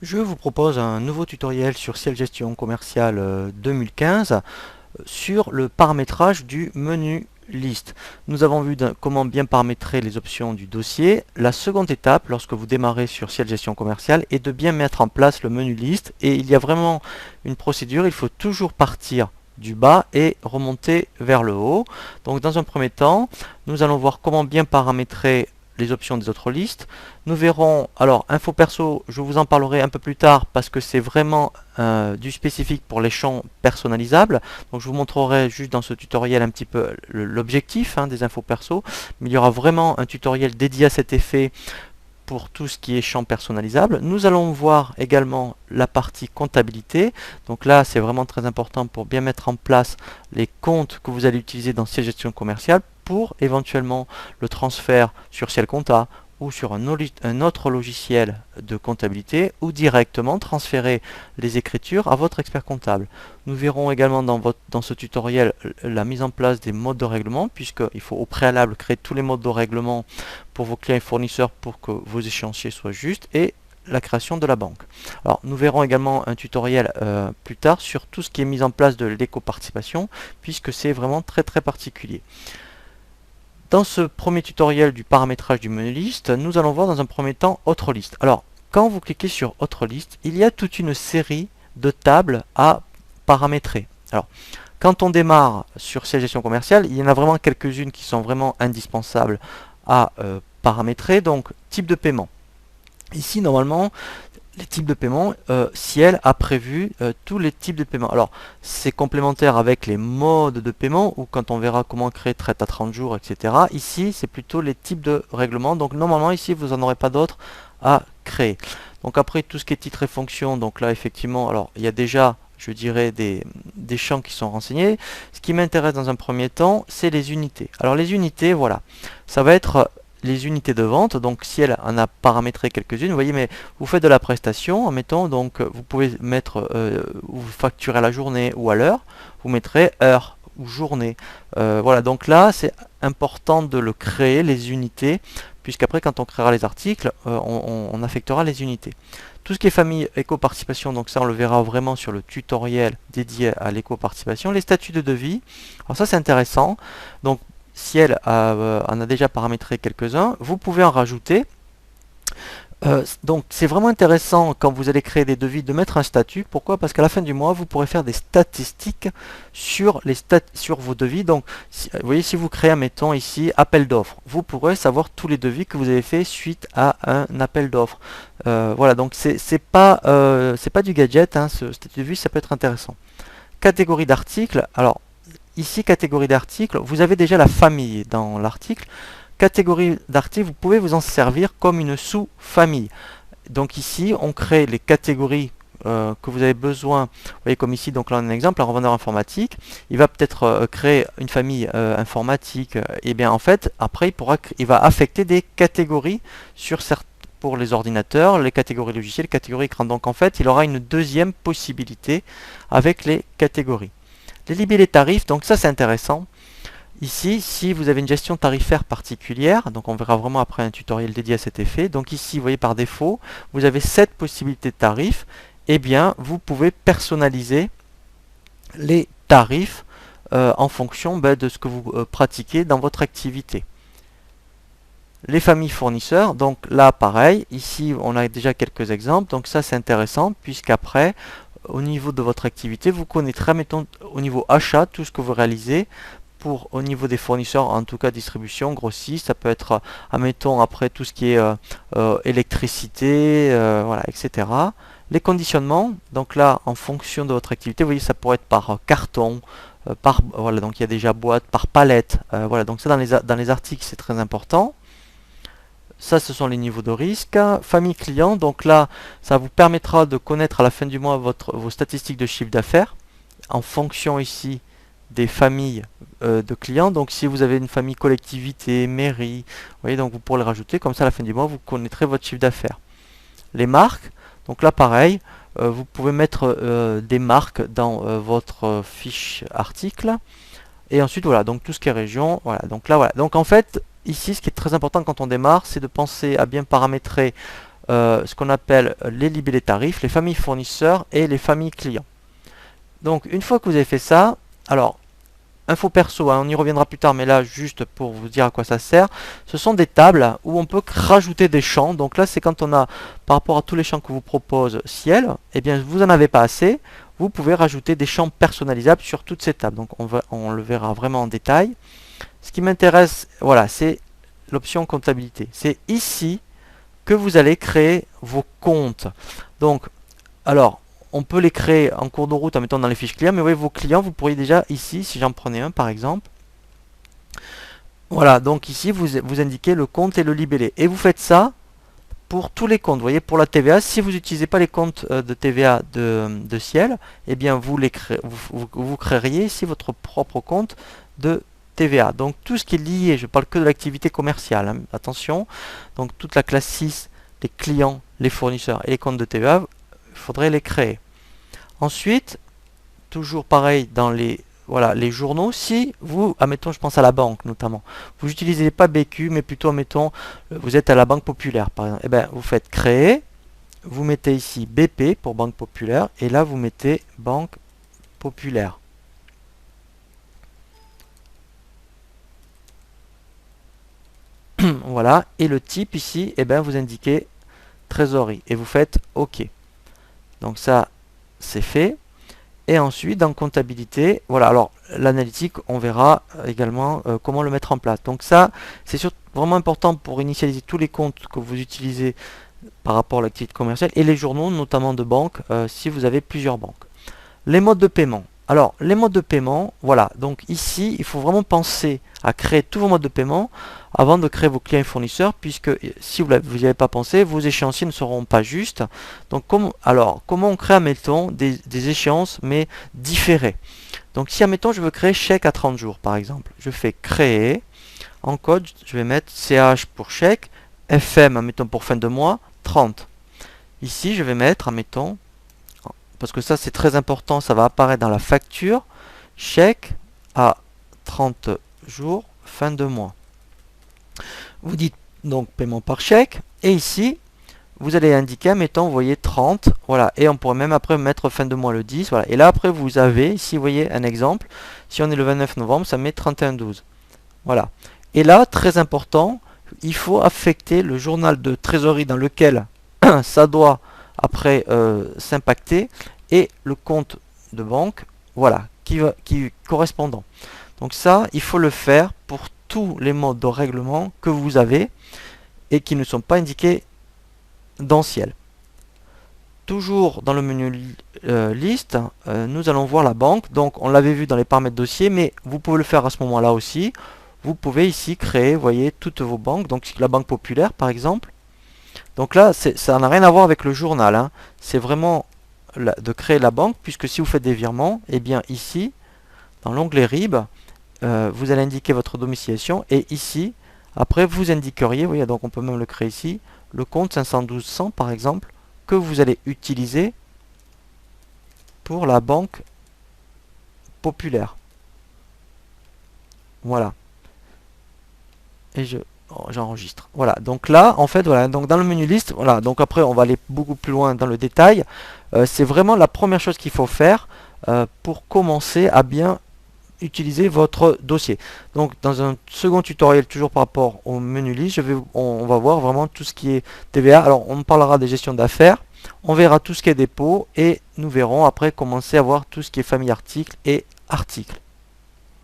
Je vous propose un nouveau tutoriel sur Ciel Gestion Commerciale 2015 sur le paramétrage du menu liste. Nous avons vu comment bien paramétrer les options du dossier. La seconde étape, lorsque vous démarrez sur Ciel Gestion Commerciale, est de bien mettre en place le menu liste. Et il y a vraiment une procédure, il faut toujours partir du bas et remonter vers le haut. Donc dans un premier temps, nous allons voir comment bien paramétrer les options des autres listes. Nous verrons, alors info perso, je vous en parlerai un peu plus tard parce que c'est vraiment du spécifique pour les champs personnalisables. Donc je vous montrerai juste dans ce tutoriel un petit peu l'objectif des infos perso, mais il y aura vraiment un tutoriel dédié à cet effet pour tout ce qui est champ personnalisable. Nous allons voir également la partie comptabilité. Donc là, c'est vraiment très important pour bien mettre en place les comptes que vous allez utiliser dans Ciel Gestion Commerciale pour éventuellement le transfert sur Ciel Compta ou sur un autre logiciel de comptabilité ou directement transférer les écritures à votre expert comptable. Nous verrons également dans ce tutoriel la mise en place des modes de règlement, puisqu'il faut au préalable créer tous les modes de règlement pour vos clients et fournisseurs pour que vos échéanciers soient justes, et la création de la banque. Alors nous verrons également un tutoriel plus tard sur tout ce qui est mise en place de l'éco-participation, puisque c'est vraiment très particulier. Dans ce premier tutoriel du paramétrage du menu liste, nous allons voir dans un premier temps Autre liste. Alors, quand vous cliquez sur Autre liste, il y a toute une série de tables à paramétrer. Alors, quand on démarre sur Ciel Gestion Commerciale, il y en a vraiment quelques-unes qui sont vraiment indispensables à paramétrer. Donc, type de paiement. Ici, normalement, les types de paiement, Ciel a prévu tous les types de paiement. Alors, c'est complémentaire avec les modes de paiement, ou quand on verra comment créer traite à 30 jours, etc. Ici, c'est plutôt les types de règlements. Donc, normalement, ici, vous n'en aurez pas d'autres à créer. Donc, après, tout ce qui est titre et fonction, donc là, effectivement, alors, il y a déjà, je dirais, des champs qui sont renseignés. Ce qui m'intéresse dans un premier temps, c'est les unités. Alors, les unités, voilà, ça va être les unités de vente. Donc si elle en a paramétré quelques-unes, vous voyez, mais vous faites de la prestation, mettons, donc vous pouvez mettre, vous facturez à la journée ou à l'heure, vous mettrez heure ou journée. Voilà, donc là c'est important de le créer, les unités, puisqu'après quand on créera les articles, on affectera les unités. Tout ce qui est famille éco-participation, donc ça on le verra vraiment sur le tutoriel dédié à l'éco-participation. Les statuts de devis, alors ça c'est intéressant. Donc Ciel en a déjà paramétré quelques-uns, vous pouvez en rajouter. Donc c'est vraiment intéressant quand vous allez créer des devis de mettre un statut. Pourquoi? Parce qu'à la fin du mois, vous pourrez faire des statistiques sur vos devis. Donc vous voyez, si vous créez, mettons ici, appel d'offres, vous pourrez savoir tous les devis que vous avez fait suite à un appel d'offres. Voilà, donc c'est pas du gadget, ce statut de devis, ça peut être intéressant. Catégorie d'articles, alors ici, catégorie d'articles, vous avez déjà la famille dans l'article. Catégorie d'articles, vous pouvez vous en servir comme une sous-famille. Donc ici, on crée les catégories que vous avez besoin. Vous voyez, comme ici, donc là on a un exemple, un revendeur informatique. Il va peut-être créer une famille informatique. Et bien en fait, après, il va affecter des catégories sur certains, pour les ordinateurs, les catégories logicielles, les catégories écran. Donc en fait, il aura une deuxième possibilité avec les catégories. Les libellés tarifs, donc ça c'est intéressant. Ici, si vous avez une gestion tarifaire particulière, donc on verra vraiment après un tutoriel dédié à cet effet. Donc ici, vous voyez par défaut, vous avez 7 possibilités de tarifs. Eh bien, vous pouvez personnaliser les tarifs en fonction de ce que vous pratiquez dans votre activité. Les familles fournisseurs, donc là pareil, ici on a déjà quelques exemples, donc ça c'est intéressant puisqu'après, au niveau de votre activité, vous connaîtrez, mettons, au niveau achat, tout ce que vous réalisez. Au niveau des fournisseurs, en tout cas distribution, grossiste, ça peut être, admettons, après tout ce qui est électricité, voilà, etc. Les conditionnements, donc là, en fonction de votre activité, vous voyez, ça pourrait être par carton, voilà, donc il y a déjà boîte, par palette, voilà, donc ça dans les articles, c'est très important. Ça, ce sont les niveaux de risque. Famille client, donc là, ça vous permettra de connaître à la fin du mois vos statistiques de chiffre d'affaires en fonction ici des familles de clients. Donc si vous avez une famille collectivité, mairie, vous voyez, donc vous pourrez le rajouter, comme ça à la fin du mois, vous connaîtrez votre chiffre d'affaires. Les marques, donc là pareil, vous pouvez mettre des marques dans votre fiche article. Et ensuite, voilà, donc tout ce qui est région, voilà, donc là, voilà. Donc en fait, ici, ce qui est très important quand on démarre, c'est de penser à bien paramétrer ce qu'on appelle les libellés tarifs, les familles fournisseurs et les familles clients. Donc une fois que vous avez fait ça, alors info perso, hein, on y reviendra plus tard, mais là juste pour vous dire à quoi ça sert, ce sont des tables où on peut rajouter des champs. Donc là c'est quand on a, par rapport à tous les champs que vous propose Ciel, eh bien vous n'en avez pas assez, vous pouvez rajouter des champs personnalisables sur toutes ces tables. Donc on le verra vraiment en détail. Ce qui m'intéresse, voilà, c'est l'option comptabilité. C'est ici que vous allez créer vos comptes. Donc, alors, on peut les créer en cours de route en mettant dans les fiches clients, mais oui, vos clients, vous pourriez déjà ici, si j'en prenais un par exemple, voilà, donc ici vous indiquez le compte et le libellé. Et vous faites ça pour tous les comptes. Vous voyez, pour la TVA, si vous n'utilisez pas les comptes de TVA de Ciel, eh bien vous créeriez ici votre propre compte de TVA. Donc tout ce qui est lié, je parle que de l'activité commerciale, hein, attention, donc toute la classe 6, les clients, les fournisseurs et les comptes de TVA, il faudrait les créer. Ensuite, toujours pareil dans les, voilà, les journaux, si vous, admettons, je pense à la banque notamment, vous n'utilisez pas BQ, mais plutôt, admettons, vous êtes à la Banque Populaire par exemple, et bien vous faites créer, vous mettez ici BP pour Banque Populaire, et là vous mettez Banque Populaire. Voilà, et le type ici, et bien vous indiquez trésorerie, et vous faites OK. Donc ça, c'est fait. Et ensuite, dans comptabilité, voilà, alors l'analytique, on verra également comment le mettre en place. Donc ça, c'est vraiment important pour initialiser tous les comptes que vous utilisez par rapport à l'activité commerciale et les journaux, notamment de banque, si vous avez plusieurs banques. Les modes de paiement. Alors, les modes de paiement, voilà, donc ici, il faut vraiment penser à créer tous vos modes de paiement avant de créer vos clients et fournisseurs, puisque si vous n'y avez pas pensé, vos échéanciers ne seront pas justes. Donc, comment on crée, admettons, des échéances, mais différées. Donc, si, admettons, je veux créer chèque à 30 jours, par exemple, je fais créer, en code, je vais mettre CH pour chèque, FM, admettons, pour fin de mois, 30. Ici, je vais mettre, admettons, parce que ça c'est très important, ça va apparaître dans la facture, chèque à 30 jours, fin de mois. Vous dites donc paiement par chèque, et ici, vous allez indiquer, mettons, vous voyez 30, voilà, et on pourrait même après mettre fin de mois le 10, voilà, et là après vous avez, ici vous voyez un exemple, si on est le 29 novembre, ça met 31-12, voilà. Et là, très important, il faut affecter le journal de trésorerie dans lequel ça doit après s'impacter et le compte de banque, voilà, qui correspondant. Donc ça, il faut le faire pour tous les modes de règlement que vous avez et qui ne sont pas indiqués dans Ciel. Toujours dans le menu liste, nous allons voir la banque. Donc on l'avait vu dans les paramètres dossier, mais vous pouvez le faire à ce moment-là aussi. Vous pouvez ici créer, vous voyez, toutes vos banques. Donc la Banque Populaire par exemple. Donc là, ça n'a rien à voir avec le journal, hein. C'est vraiment de créer la banque, puisque si vous faites des virements, et bien ici, dans l'onglet RIB, vous allez indiquer votre domiciliation, et ici, après vous indiqueriez, vous voyez, donc on peut même le créer ici, le compte 512-100 par exemple, que vous allez utiliser pour la Banque Populaire. Voilà. Et j'enregistre. Voilà, donc là, en fait, voilà, donc dans le menu liste, voilà, donc après on va aller beaucoup plus loin dans le détail. C'est vraiment la première chose qu'il faut faire pour commencer à bien utiliser votre dossier. Donc dans un second tutoriel, toujours par rapport au menu liste, on va voir vraiment tout ce qui est TVA. Alors on parlera des gestions d'affaires, on verra tout ce qui est dépôt et nous verrons après commencer à voir tout ce qui est famille article et article.